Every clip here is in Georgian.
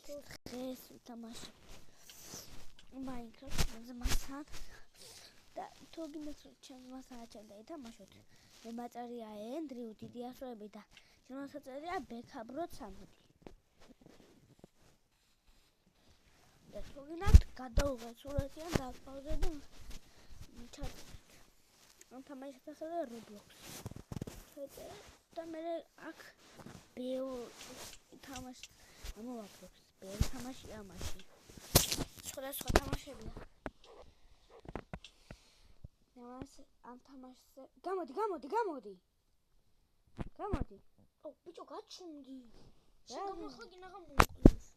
დღეს ვთამაშობ Minecraft-ზე მასთან და თუ გინდათ რომ ჩემს მასთან დაითამაშოთ მე მაწერია ენდრიუ დიდი ასოები და ჩემს მაწერია ბექაბრო 13 და თუ გინდათ გადაუღეთ სურათი ან დაპაუზეთ და თამაშით ახლა Roblox და მე აქ თამაში ამოვაფრებს ბევრი თამაშია მაშინ სხვადასხვა თამაშებია ამ თამაშზე გამოდი ო ბიჭო გაჩუნდი შენ გამოხდი ნაღამ მოკლეს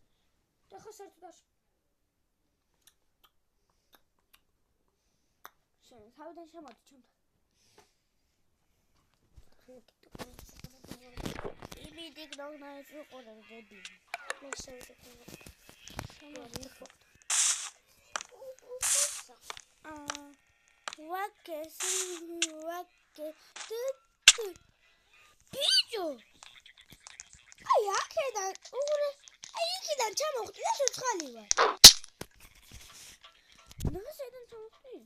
და ხა საერთოდ შენ თავიდან შემოდი ჩემთან იმიდი გნაის უყურე დები მე შევიდე ვაკე ბიჭო აი აქედან უყურე აი იქიდან ჩამოხდი და შეცხალი ვარ ნახე ჩამოხდი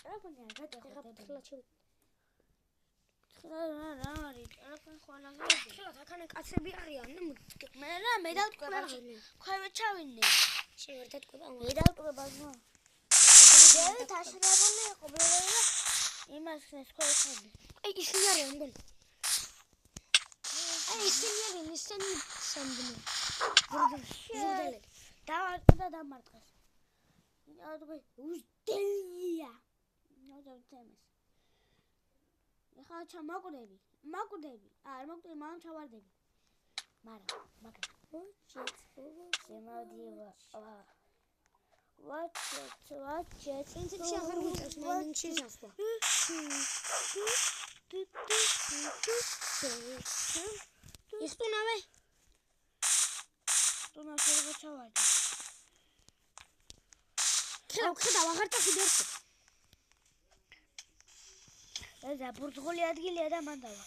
ტელეფონი არ გადახედები რა არის ტელეფონი ხოლმე ხელა აქანე კაცები არიან მე დავტყვება ქვევე ჩავინე შევარ დატყვება მე დავტყვება ზო ძე თაშნებული იყო ბლოგერია იმას ქვევე აი ისინი არიან მგონი აი ისინი არიან ისინი სამბნო ზურდელი და დამარტყეს ნაოდები უსდელია ნაოდებს ხა ჩამაკვდები არ მოკვდები მან ჩავარდები მაგრამ შემოდივა ვაჩეთ ინცი აღარ გიწევს მაინში სასვა ის ტუნავე ტუნა შეიძლება ჩავარდი ხედავ აღარ წახიდერს და ბურთღოლი ადგილია და მან დავა.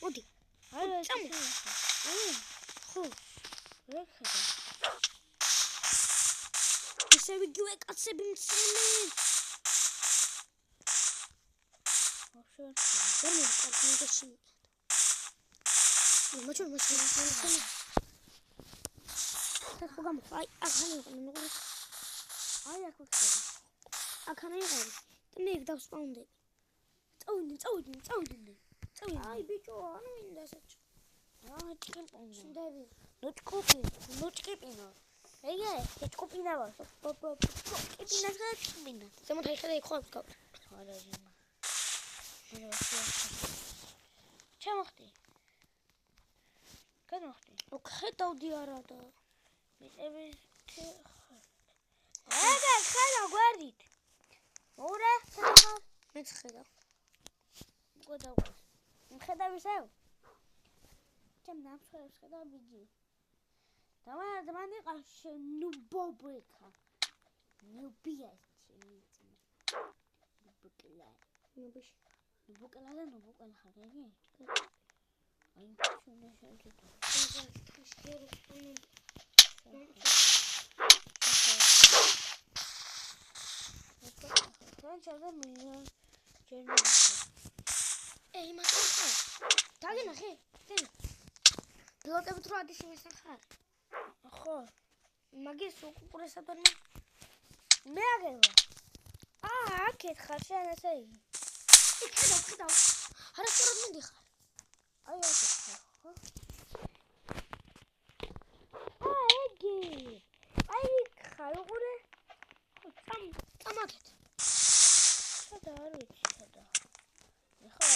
მოდი. წამო. ხო. ვეხედა. ისე ვიგივე კაცები მცემენ. აი აქ არის და მე დავსპაუნდები წავიდნენ აი ბიჭო ანუ მინდა ესეც ჭკიპინო ნუჭკიპინო ეგე ჭკიპინა ვარ ჭკიპინას გაჭკიპინა ზემოთ ხედა იქ ხო გავ არა ჟიმა ჩამოხდი ხედავდი არა და მიწები ეგ ხედავ გვერდით ურე ხედავ მეც ხედავ ხედავ ისევ ჩემ ნამსხვრევს ხედავ ბიჭი დამან იყავს ნუბობექა ნუბია ნუბუკლა ხარ ეგ აი შუნა შეიძლება ჩავდა მილიონ ჯერმანია ეი მათქა დაგინახე ბლოკები თუ ადის იმასთან ხარ ხო მაგის უკურესადან მე აგერვა აქეთ ხარ შენ ესე იგი ხედავ არა სწორად მიდიხარ აი აქეთ ხარ ხო ეგი აი ხარ უყურე წამათეთ და არ ვიცი და ეხლა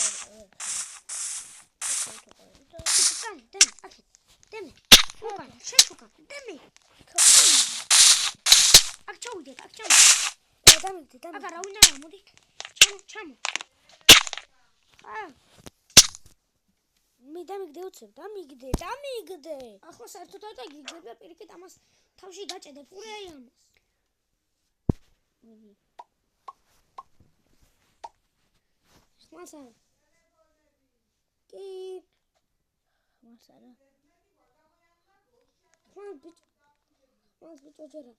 დემ აქეთ დემე უკან შეჩუკა დემე აქ ჩავიდეთ დამიგდე აგა რა უნდა მოდი ჩამო მე დამიგდე უცებ დამიგდე ახლა საერთოდ არ დაგიგდება პირიქით ამას თავში გაჭედებ ყურე აი ამას ხმას არა. კი. ხმას არა. ხმას ბიჭო ჯერა.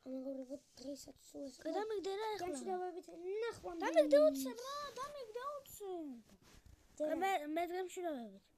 ამაგორებო დღესაც სულ ეს. დამიგდე რა ეხლა. გამშვიდობებით ნახვამდი. დამიგდე უცებ რა, დამიგდე უცებ. მე დღემ შევავებით.